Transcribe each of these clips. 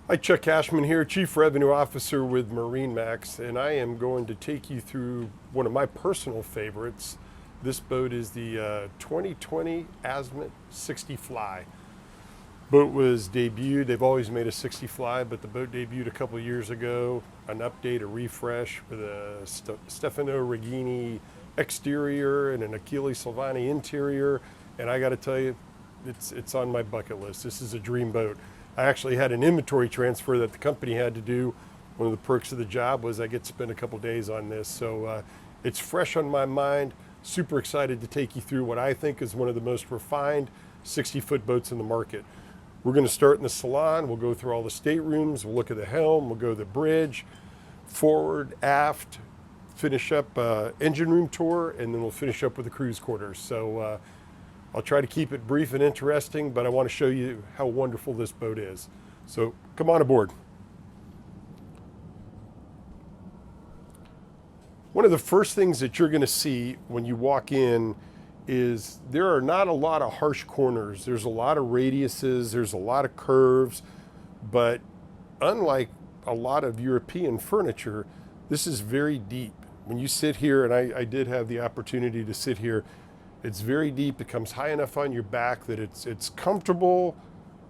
Hi, Chuck Cashman here, Chief Revenue Officer with MarineMax, and I am going to take you through one of my personal favorites. This boat is the 2020 Azimut 60 Fly. Boat was debuted. They've always made a 60 Fly, but the boat debuted a couple years ago. An update, a refresh with a Stefano Regini exterior and an Achille Silvani interior. And I got to tell you, it's on my bucket list. This is a dream boat. I actually had an inventory transfer that the company had to do. One of the perks of the job was I get to spend a couple days on this. So it's fresh on my mind. Super excited to take you through what I think is one of the most refined 60-foot boats in the market. We're going to start in the salon. We'll go through all the staterooms. We'll look at the helm. We'll go to the bridge, forward, aft, finish up engine room tour, and then we'll finish up with the cruise quarters. So I'll try to keep it brief and interesting, but I want to show you how wonderful this boat is. So come on aboard. One of the first things that you're going to see when you walk in is there are not a lot of harsh corners. There's a lot of radiuses, there's a lot of curves, but unlike a lot of European furniture, this is very deep. When you sit here, and I did have the opportunity to sit here, it's very deep. It comes high enough on your back that it's comfortable,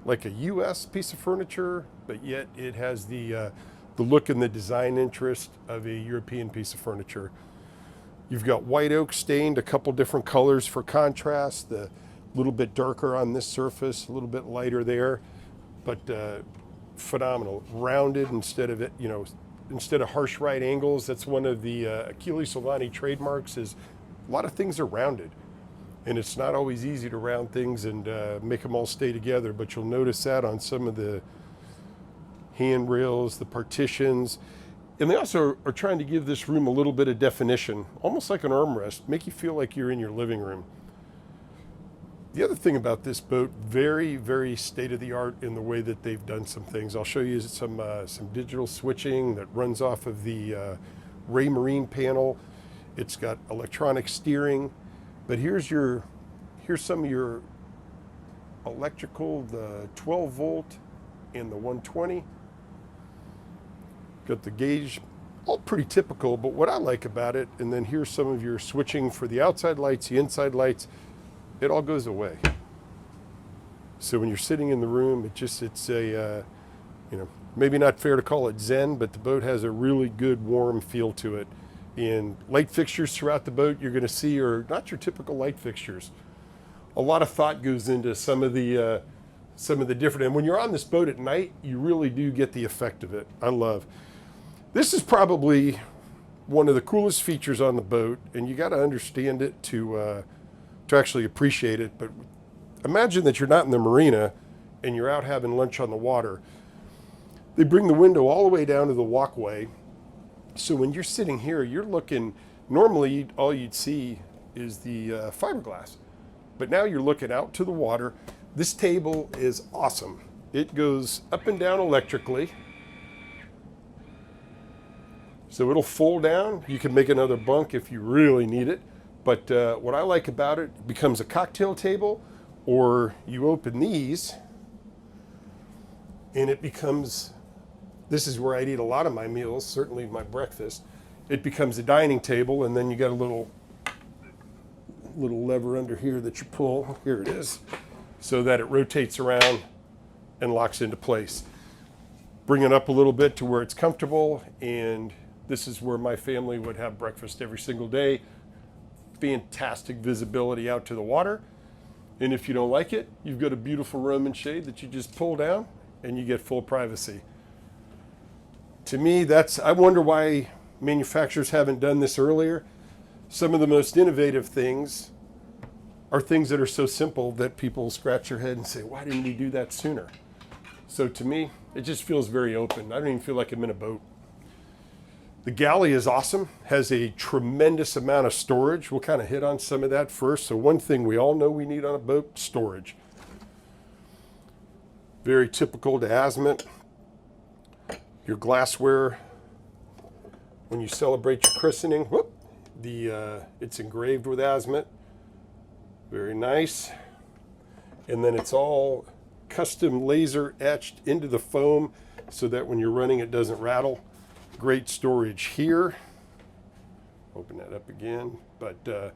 like a U.S. piece of furniture, but yet it has the look and the design interest of a European piece of furniture. You've got white oak stained, a couple different colors for contrast. A little bit darker on this surface, a little bit lighter there, but phenomenal. Rounded instead of instead of harsh right angles. That's one of the Achille Silvani trademarks. Is a lot of things are rounded. And it's not always easy to round things and make them all stay together, but you'll notice that on some of the handrails, the partitions. And they also are trying to give this room a little bit of definition, almost like an armrest, make you feel like you're in your living room. The other thing about this boat, very, very state-of-the-art in the way that they've done some things. I'll show you some digital switching that runs off of the Ray Marine panel. It's got electronic steering. But here's some of your electrical, the 12 volt and the 120. Got the gauge, all pretty typical, but what I like about it, and then here's some of your switching for the outside lights, the inside lights, it all goes away. So when you're sitting in the room, it's a, maybe not fair to call it zen, but the boat has a really good warm feel to it. And light fixtures throughout the boat you're going to see are not your typical light fixtures. A lot of thought goes into some of the different, and when you're on this boat at night, you really do get the effect of it. I love. This is probably one of the coolest features on the boat, and you got to understand it to actually appreciate it. But imagine that you're not in the marina and you're out having lunch on the water. They bring the window all the way down to the walkway. So when you're sitting here, you're looking, normally all you'd see is the fiberglass. But now you're looking out to the water. This table is awesome. It goes up and down electrically. So it'll fold down. You can make another bunk if you really need it. But what I like about it becomes a cocktail table, or you open these and it becomes, this is where I'd eat a lot of my meals, certainly my breakfast. It becomes a dining table, and then you got a little lever under here that you pull. Here it is, so that it rotates around and locks into place. Bring it up a little bit to where it's comfortable, and this is where my family would have breakfast every single day. Fantastic visibility out to the water. And if you don't like it, you've got a beautiful Roman shade that you just pull down and you get full privacy. To me, I wonder why manufacturers haven't done this earlier. Some of the most innovative things are things that are so simple that people scratch their head and say, why didn't we do that sooner? So to me, it just feels very open. I don't even feel like I'm in a boat. The galley is awesome, has a tremendous amount of storage. We'll kind of hit on some of that first. So one thing we all know we need on a boat, storage. Very typical to Azimut. Your glassware, when you celebrate your christening, whoop, it's engraved with Azimut. Very nice. And then it's all custom laser etched into the foam so that when you're running it doesn't rattle. Great storage here. Open that up again. But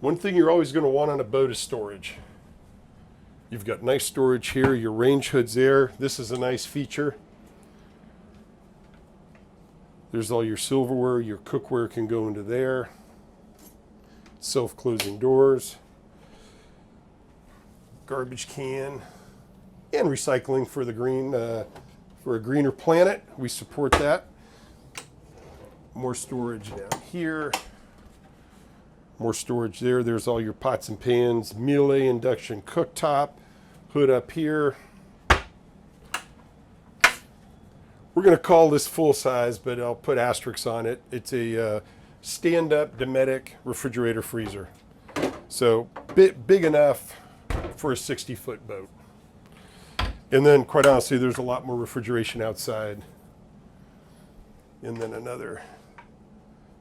one thing you're always going to want on a boat is storage. You've got nice storage here. Your range hood's there. This is a nice feature. There's all your silverware. Your cookware can go into there. Self-closing doors. Garbage can. And recycling for the green, for a greener planet. We support that. More storage down here. More storage there. There's all your pots and pans. Miele induction cooktop. Hood up here. We're going to call this full size, but I'll put asterisks on it. It's a stand-up dometic refrigerator freezer. So big enough for a 60-foot boat. And then, quite honestly, there's a lot more refrigeration outside. And then another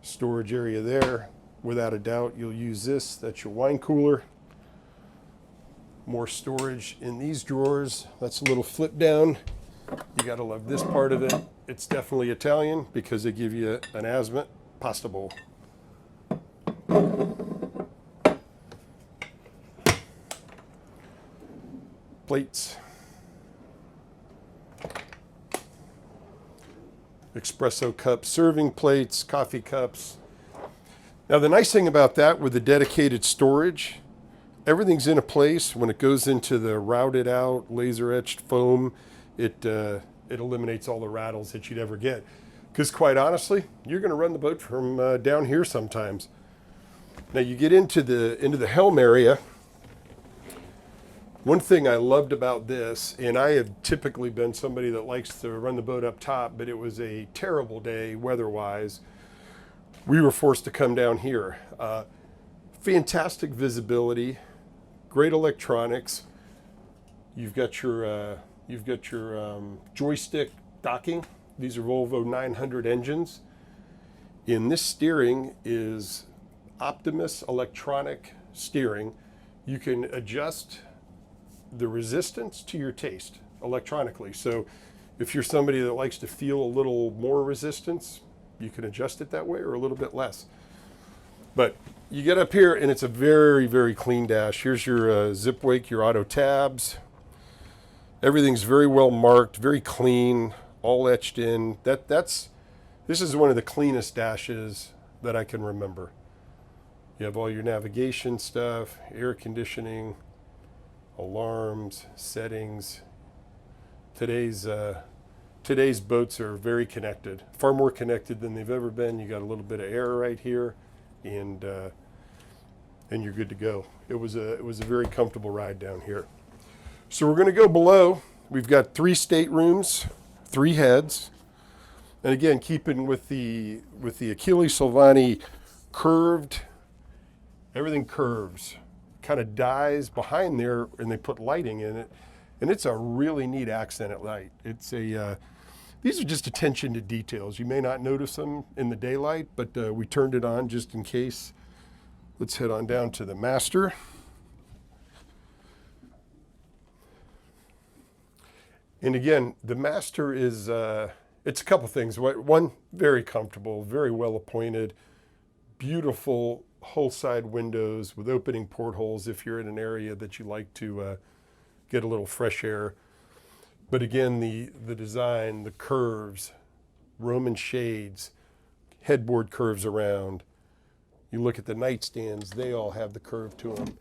storage area there. Without a doubt, you'll use this. That's your wine cooler. More storage in these drawers. That's a little flip down. You gotta love this part of it. It's definitely Italian because they give you an Azimut pasta bowl. Plates. Espresso cups, serving plates, coffee cups. Now the nice thing about that with the dedicated storage, everything's in a place. When it goes into the routed out laser etched foam, it eliminates all the rattles that you'd ever get. Because quite honestly, you're going to run the boat from down here sometimes. Now you get into the helm area. One thing I loved about this, and I have typically been somebody that likes to run the boat up top, but it was a terrible day weather-wise. We were forced to come down here. Fantastic visibility, great electronics. You've got your joystick docking. These are Volvo 900 engines. And this steering is Optimus electronic steering. You can adjust the resistance to your taste electronically. So if you're somebody that likes to feel a little more resistance, you can adjust it that way or a little bit less. But you get up here and it's a very, very clean dash. Here's your zip wake, your auto tabs. Everything's very well marked, very clean, all etched in. This is one of the cleanest dashes that I can remember. You have all your navigation stuff, air conditioning, alarms, settings. Today's boats are very connected, far more connected than they've ever been. You got a little bit of air right here, and you're good to go. It was a very comfortable ride down here. So we're going to go below. We've got 3 staterooms, 3 heads, and again, keeping with the Achille Silvani curved. Everything curves, kind of dies behind there, and they put lighting in it, and it's a really neat accented light. It's these are just attention to details. You may not notice them in the daylight, but we turned it on just in case. Let's head on down to the master. And again, the master is, it's a couple things. One, very comfortable, very well appointed, beautiful whole side windows with opening portholes if you're in an area that you like to get a little fresh air. But again, the design, the curves, Roman shades, headboard curves around. You look at the nightstands, they all have the curve to them.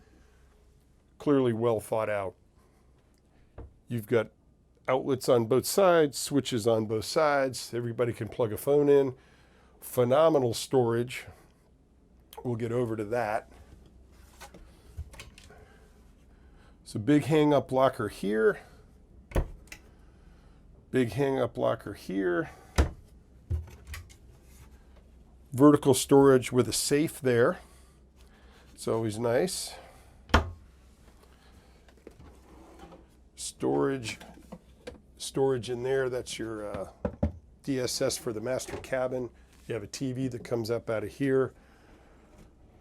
Clearly well thought out. You've got outlets on both sides, switches on both sides. Everybody can plug a phone in. Phenomenal storage. We'll get over to that. So big hang-up locker here. Big hang-up locker here. Vertical storage with a safe there. It's always nice. Storage in there. That's your DSS for the master cabin. You have a TV that comes up out of here.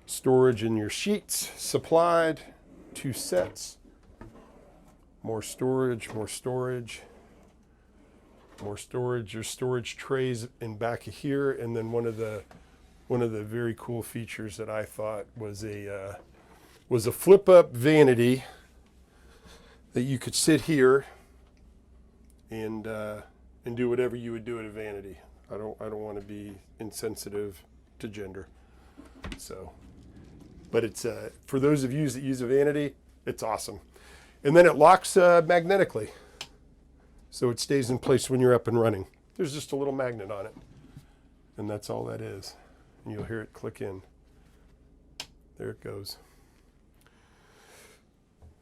Storage in your sheets supplied, 2 sets. More storage, more storage, more storage. There's storage trays in back of here, and then one of the very cool features that I thought was a flip up vanity that you could sit here and do whatever you would do at a vanity. I don't want to be insensitive to gender. So, but it's for those of you that use a vanity, it's awesome. And then it locks magnetically, so it stays in place when you're up and running. There's just a little magnet on it, and that's all that is. And you'll hear it click in. There it goes.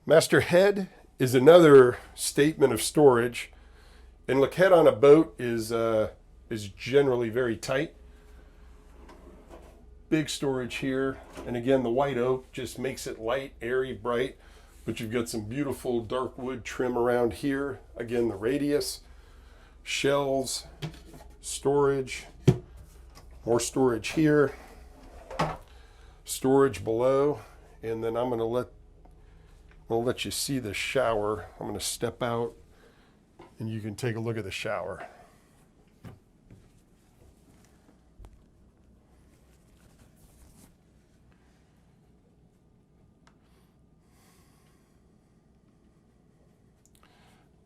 Master head is another statement of storage. And look, head on a boat is generally very tight. Big storage here. And again, the white oak just makes it light, airy, bright. But you've got some beautiful dark wood trim around here. Again, the radius, shelves, storage, more storage here, storage below. And then I'm going to let you see the shower. I'm going to step out and you can take a look at the shower.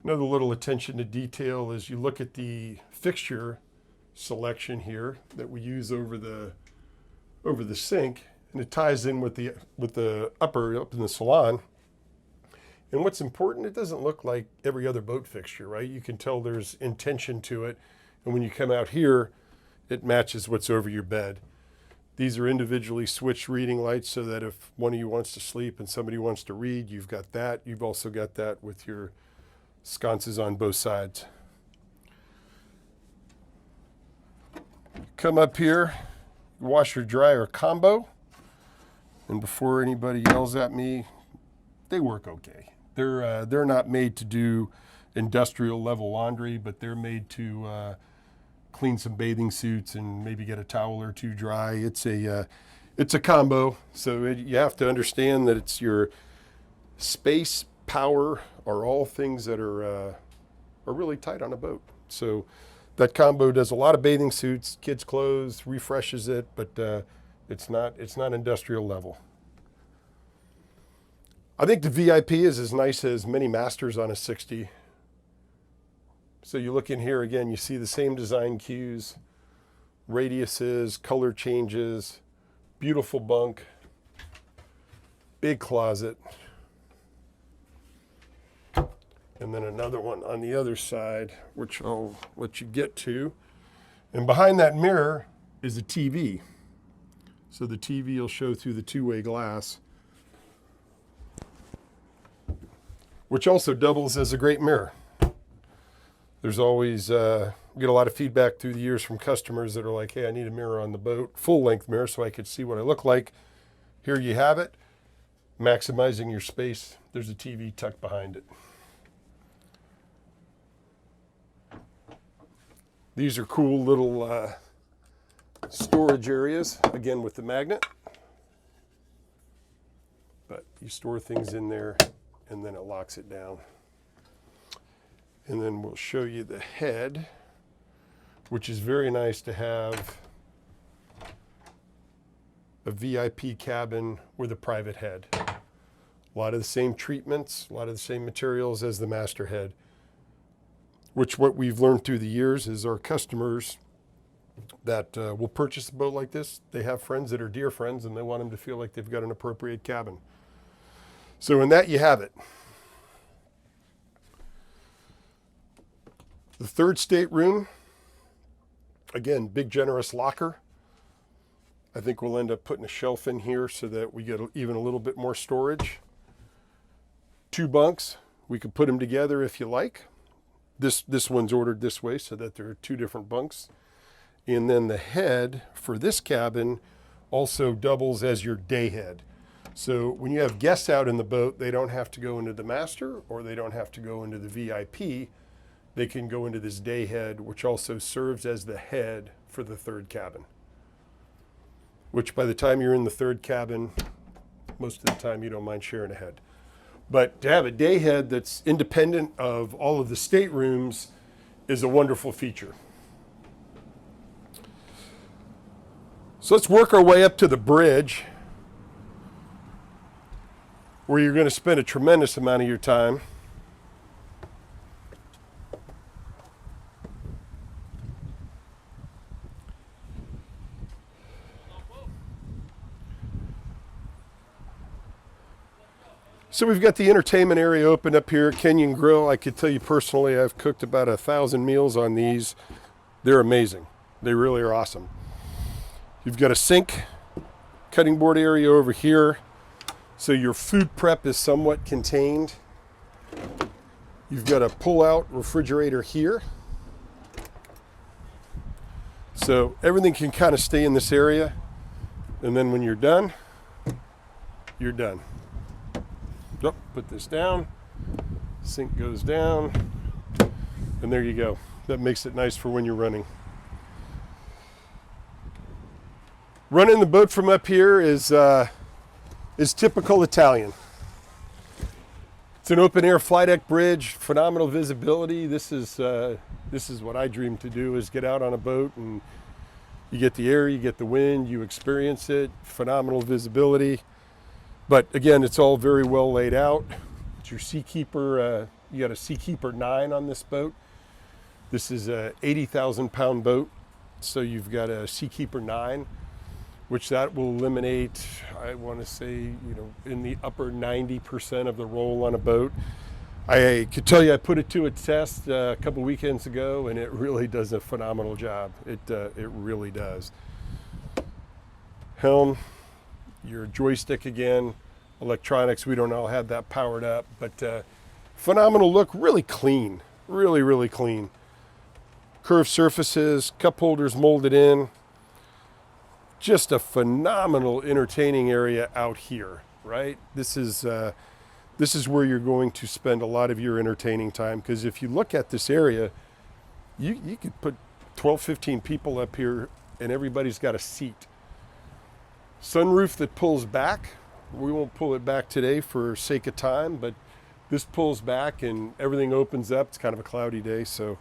Another little attention to detail is you look at the fixture selection here that we use over the sink, and it ties in with the upper up in the salon. And what's important, it doesn't look like every other boat fixture, right? You can tell there's intention to it, and when you come out here, it matches what's over your bed. These are individually switched reading lights so that if one of you wants to sleep and somebody wants to read, you've got that. You've also got that with your sconces on both sides. Come up here, washer dryer combo, and before anybody yells at me, they work okay. They're not made to do industrial level laundry, but they're made to clean some bathing suits and maybe get a towel or two dry. It's a combo, so you have to understand that it's your space, power are all things that are really tight on a boat. So that combo does a lot of bathing suits, kids' clothes, refreshes it, but it's not industrial level. I think the VIP is as nice as many masters on a 60. So you look in here again, you see the same design cues, radiuses, color changes, beautiful bunk, big closet. And then another one on the other side, which I'll let you get to. And behind that mirror is a TV. So the TV will show through the two-way glass, which also doubles as a great mirror. There's always, get a lot of feedback through the years from customers that are like, hey, I need a mirror on the boat, full-length mirror so I could see what I look like. Here you have it, maximizing your space. There's a TV tucked behind it. These are cool little storage areas, again with the magnet. But you store things in there and then it locks it down. And then we'll show you the head, which is very nice to have a VIP cabin with a private head. A lot of the same treatments, a lot of the same materials as the master head. Which what we've learned through the years is our customers that will purchase a boat like this, they have friends that are dear friends and they want them to feel like they've got an appropriate cabin. So in that you have it. The third stateroom, again, big generous locker. I think we'll end up putting a shelf in here so that we get even a little bit more storage. 2 bunks, we could put them together if you like. This one's ordered this way so that there are 2 different bunks. And then the head for this cabin also doubles as your day head. So when you have guests out in the boat, they don't have to go into the master or they don't have to go into the VIP. They can go into this day head, which also serves as the head for the third cabin. Which by the time you're in the third cabin, most of the time you don't mind sharing a head. But to have a day head that's independent of all of the staterooms is a wonderful feature. So let's work our way up to the bridge, where you're going to spend a tremendous amount of your time. So we've got the entertainment area open up here, Kenyon Grill. I could tell you personally, I've cooked about 1,000 meals on these. They're amazing. They really are awesome. You've got a sink, cutting board area over here, so your food prep is somewhat contained. You've got a pull-out refrigerator here. So everything can kind of stay in this area, and then when you're done, you're done. Oh, put this down, sink goes down, and there you go. That makes it nice for when you're running. Running the boat from up here is typical Italian. It's an open air fly deck bridge, phenomenal visibility. This is what I dream to do, is get out on a boat and you get the air, you get the wind, you experience it, phenomenal visibility. But again, it's all very well laid out. It's your Seakeeper, you got a Seakeeper 9 on this boat. This is a 80,000 pound boat. So you've got a Seakeeper 9, which that will eliminate, I want to say, in the upper 90% of the roll on a boat. I could tell you I put it to a test a couple weekends ago, and it really does a phenomenal job. It really does. Helm, your joystick again, electronics, we don't all have that powered up, but phenomenal look, really clean, really, really clean. Curved surfaces, cup holders molded in. Just a phenomenal entertaining area out here, right? This is where you're going to spend a lot of your entertaining time, because if you look at this area, you could put 12, 15 people up here and everybody's got a seat. Sunroof that pulls back. We won't pull it back today for sake of time, but this pulls back and everything opens up. It's kind of a cloudy day, so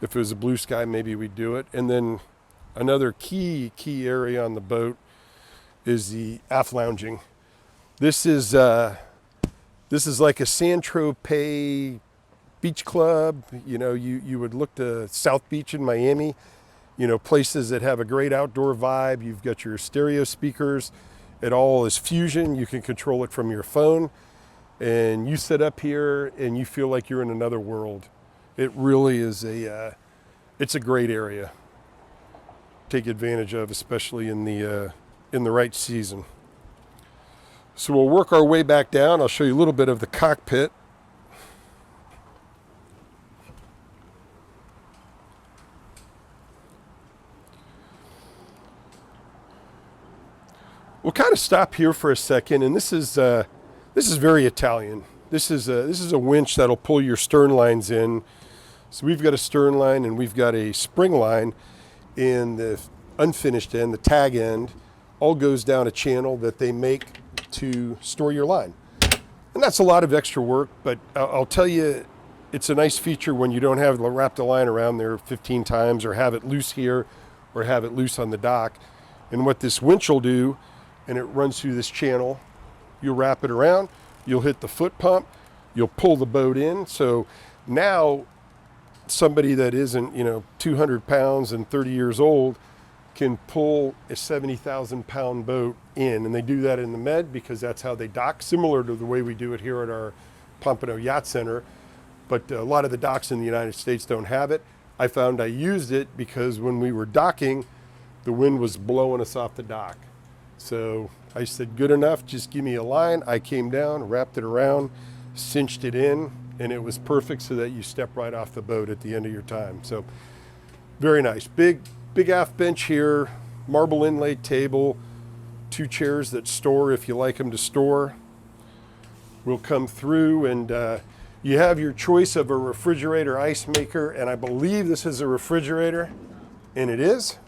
if it was a blue sky, maybe we'd do it. And then another key area on the boat is the aft lounging. This is like a Saint-Tropez beach club. You would look to South Beach in Miami, places that have a great outdoor vibe. You've got your stereo speakers. It all is fusion. You can control it from your phone, and you sit up here and you feel like you're in another world. It really is it's a great area. Take advantage of, especially in the right season. So we'll work our way back down. I'll show you a little bit of the cockpit. We'll kind of stop here for a second, and this is very Italian. This is a winch that'll pull your stern lines in. So we've got a stern line and we've got a spring line. And the unfinished end, the tag end, all goes down a channel that they make to store your line. And that's a lot of extra work, but I'll tell you, it's a nice feature when you don't have to wrap the line around there 15 times or have it loose here or have it loose on the dock. And what this winch will do, and it runs through this channel, you'll wrap it around, you'll hit the foot pump, you'll pull the boat in. So now somebody that isn't 200 pounds and 30 years old can pull a 70,000 pound boat in, and they do that in the Med because that's how they dock, similar to the way we do it here at our Pompano Yacht Center. But a lot of the docks in the United States don't have it. I found I used it because when we were docking, the wind was blowing us off the dock. So I said, good enough, just give me a line. I came down, wrapped it around, cinched it in, and it was perfect so that you step right off the boat at the end of your time. So very nice. Big aft bench here, marble inlaid table, 2 chairs that store if you like them to store. We'll come through and you have your choice of a refrigerator ice maker, and I believe this is a refrigerator, and it is.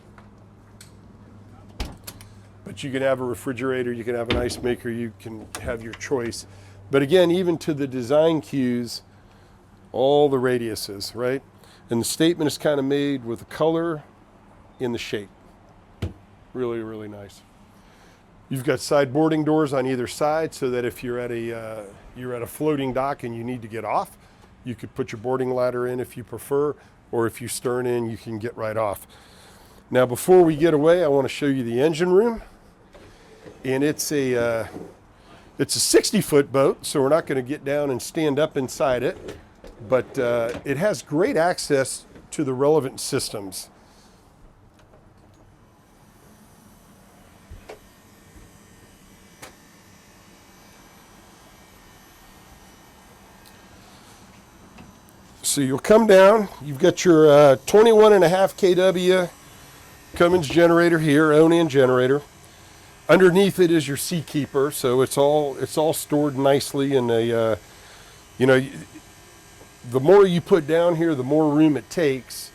But you can have a refrigerator, you can have an ice maker, you can have your choice. But again, even to the design cues, all the radiuses, right? And the statement is kind of made with the color in the shape. Really, really nice. You've got side boarding doors on either side, so that if you're at a floating dock and you need to get off, you could put your boarding ladder in if you prefer, or if you stern in, you can get right off. Now, before we get away, I want to show you the engine room, and it's a 60-foot boat, so we're not going to get down and stand up inside it, but it has great access to the relevant systems. So you'll come down, you've got your 21.5 kW Cummins generator here, Onan generator. Underneath it is your Seakeeper, so it's all stored nicely in a, the more you put down here, the more room it takes,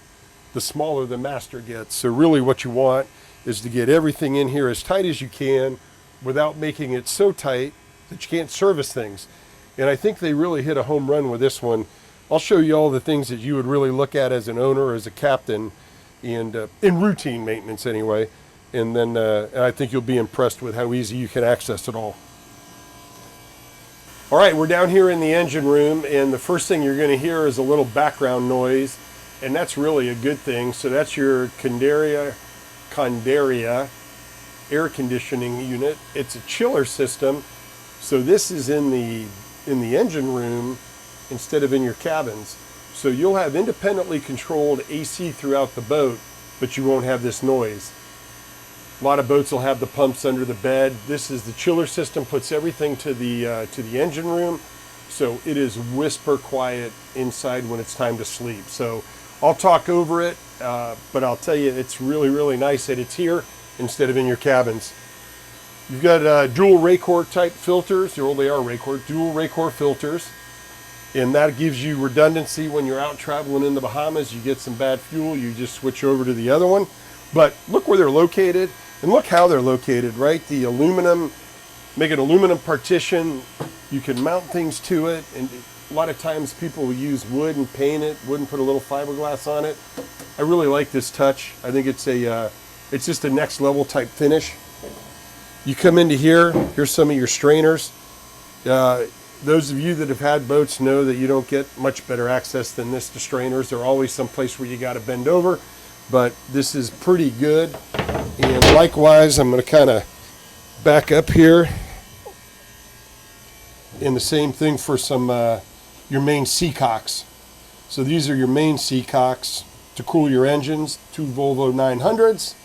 the smaller the master gets. So really what you want is to get everything in here as tight as you can without making it so tight that you can't service things. And I think they really hit a home run with this one. I'll show you all the things that you would really look at as an owner, as a captain, and in routine maintenance anyway. And then I think you'll be impressed with how easy you can access it all. All right, we're down here in the engine room, and the first thing you're going to hear is a little background noise, and that's really a good thing. So that's your Condaria air conditioning unit. It's a chiller system, so this is in the engine room instead of in your cabins. So you'll have independently controlled AC throughout the boat, but you won't have this noise. A lot of boats will have the pumps under the bed. This is the chiller system, puts everything to the engine room, so it is whisper quiet inside when it's time to sleep. So I'll talk over it, but I'll tell you, it's really, really nice that it's here instead of in your cabins. You've got dual Raycor type filters, or they are Raycor, dual Raycor filters. And that gives you redundancy when you're out traveling in the Bahamas. You get some bad fuel, you just switch over to the other one. But look where they're located, and look how they're located, right? The aluminum, make an aluminum partition. You can mount things to it, and a lot of times people will use wood and paint it, wood and put a little fiberglass on it. I really like this touch. I think it's just a next level type finish. You come into here, here's some of your strainers. Those of you that have had boats know that you don't get much better access than this to strainers. They're always someplace where you got to bend over, but this is pretty good. And likewise, I'm going to kind of back up here. And the same thing for some your main seacocks. So these are your main seacocks to cool your engines, 2 Volvo 900s,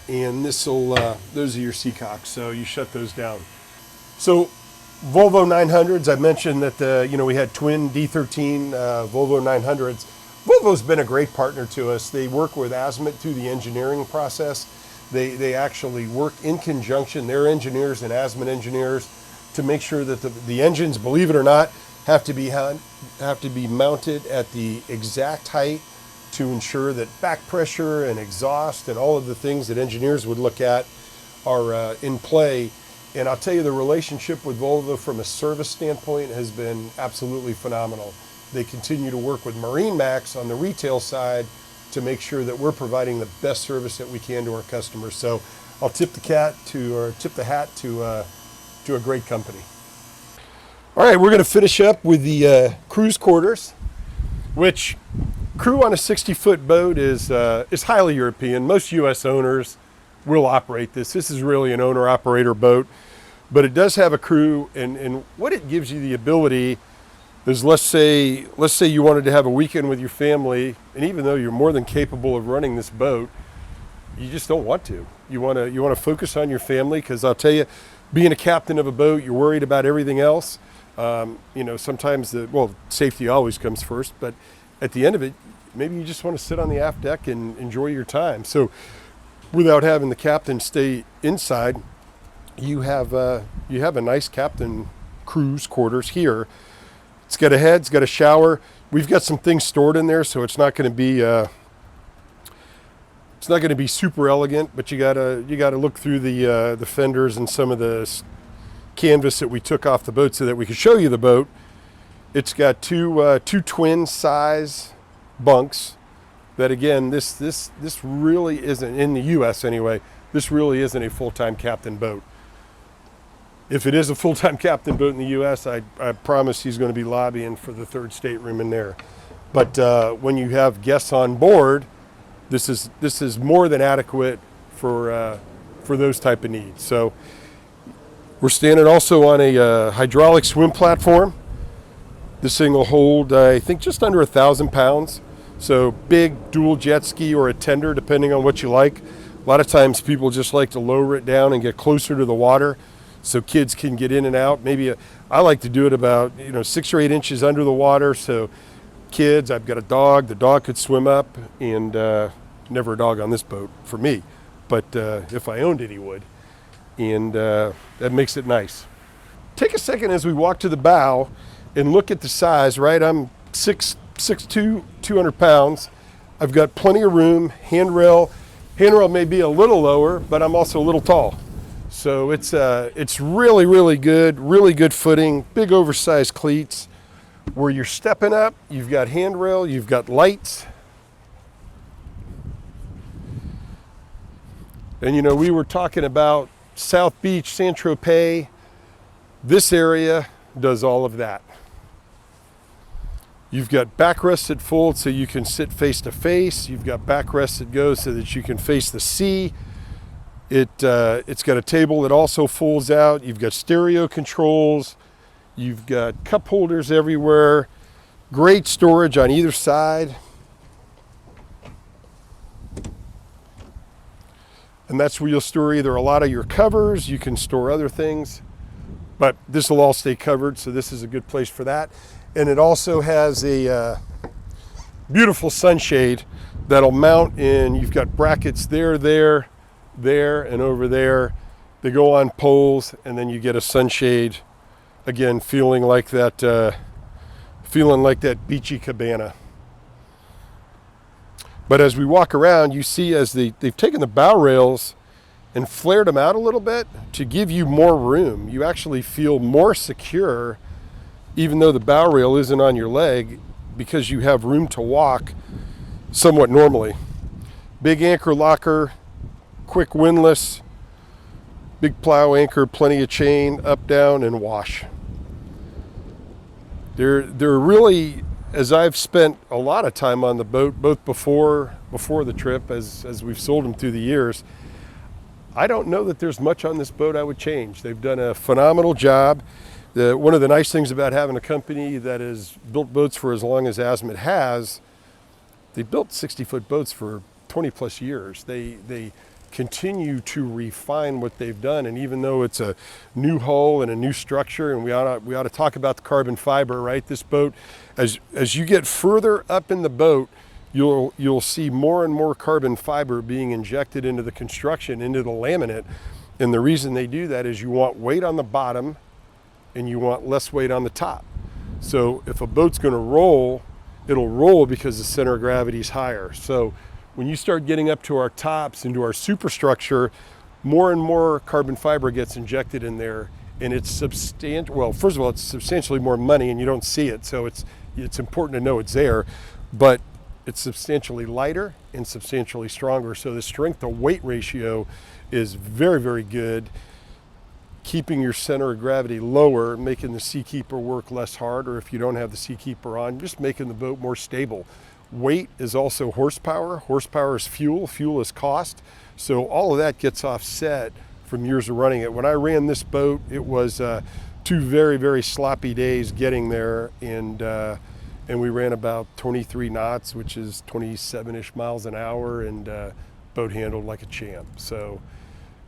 and those are your seacocks. So you shut those down. So Volvo 900s, I mentioned that we had twin D13 Volvo 900s. Volvo's been a great partner to us. They work with Azimut through the engineering process. They actually work in conjunction, their engineers and Azimut engineers, to make sure that the engines, believe it or not, have to be mounted at the exact height to ensure that back pressure and exhaust and all of the things that engineers would look at are in play. And I'll tell you, the relationship with Volvo from a service standpoint has been absolutely phenomenal. They continue to work with MarineMax on the retail side to make sure that we're providing the best service that we can to our customers. So I'll tip the hat to a great company. All right, we're going to finish up with the cruise quarters, which crew on a 60-foot boat is highly European. Most U.S. owners will operate this. This is really an owner-operator boat, but it does have a crew, and what it gives you the ability is, let's say you wanted to have a weekend with your family, and even though you're more than capable of running this boat, you just don't want to. You want to focus on your family, because I'll tell you, being a captain of a boat, you're worried about everything else. Sometimes safety always comes first, but at the end of it, maybe you just want to sit on the aft deck and enjoy your time. So without having the captain stay inside, you have a nice captain cruise quarters here. It's got a head, it's got a shower. We've got some things stored in there, so it's not going to be super elegant. But you gotta look through the fenders and some of the canvas that we took off the boat so that we could show you the boat. It's got two twin size bunks that, again, this really isn't, in the US anyway, this really isn't a full-time captain boat. If it is a full-time captain boat in the US, I promise he's going to be lobbying for the third stateroom in there. But when you have guests on board, this is more than adequate for those type of needs. So we're standing also on a hydraulic swim platform. This thing will hold, I think, just under 1,000 pounds. So big dual jet ski or a tender, depending on what you like. A lot of times people just like to lower it down and get closer to the water so kids can get in and out. Maybe I like to do it about 6 or 8 inches under the water. So kids, I've got a dog, the dog could swim up, and never a dog on this boat for me. But if I owned it, he would. And that makes it nice. Take a second as we walk to the bow and look at the size, right? I'm 6'2", 200 pounds. I've got plenty of room. Handrail may be a little lower, but I'm also a little tall. So it's really good footing, big oversized cleats. Where you're stepping up, you've got handrail, you've got lights. And we were talking about South Beach, Saint-Tropez. This area does all of that. You've got backrests that fold so you can sit face to face. You've got backrests that go so that you can face the sea. It's got a table that also folds out. You've got stereo controls. You've got cup holders everywhere. Great storage on either side. And that's where you'll store either a lot of your covers. You can store other things. But this will all stay covered, so this is a good place for that. And it also has a beautiful sunshade that'll mount in. You've got brackets there, and over there. They go on poles, and then you get a sunshade. Again, feeling like that beachy cabana. But as we walk around, you see as they've taken the bow rails and flared them out a little bit to give you more room. You actually feel more secure, even though the bow rail isn't on your leg, because you have room to walk somewhat normally. Big anchor locker, quick windlass, big plow anchor, plenty of chain, up, down, and wash. They're really, as I've spent a lot of time on the boat, both before the trip, as we've sold them through the years, I don't know that there's much on this boat I would change. They've done a phenomenal job. One of the nice things about having a company that has built boats for as long as Azimut has, they built 60-foot boats for 20 plus years. They continue to refine what they've done, and even though it's a new hull and a new structure, and we ought to talk about the carbon fiber, right? This boat, as you get further up in the boat, you'll see more and more carbon fiber being injected into the construction, into the laminate. And the reason they do that is you want weight on the bottom and you want less weight on the top. So if a boat's going to roll, it'll roll because the center of gravity is higher. So when you start getting up to our tops, into our superstructure, more and more carbon fiber gets injected in there, and it's substantial. Well, first of all, it's substantially more money, and you don't see it, so it's important to know it's there, but it's substantially lighter and substantially stronger. So the strength to weight ratio is very good, keeping your center of gravity lower, making the Seakeeper work less hard, or if you don't have the Seakeeper on, just making the boat more stable. Weight is also horsepower. Horsepower is fuel. Fuel is cost. So all of that gets offset from years of running it. When I ran this boat, it was 2 very sloppy days getting there, and we ran about 23 knots, which is 27-ish miles an hour, and boat handled like a champ. So,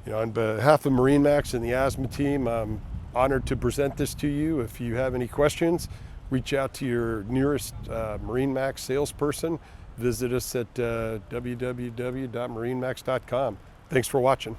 on behalf of MarineMax and the Azimut team, I'm honored to present this to you. If you have any questions, reach out to your nearest MarineMax salesperson. Visit us at www.marinemax.com. Thanks for watching.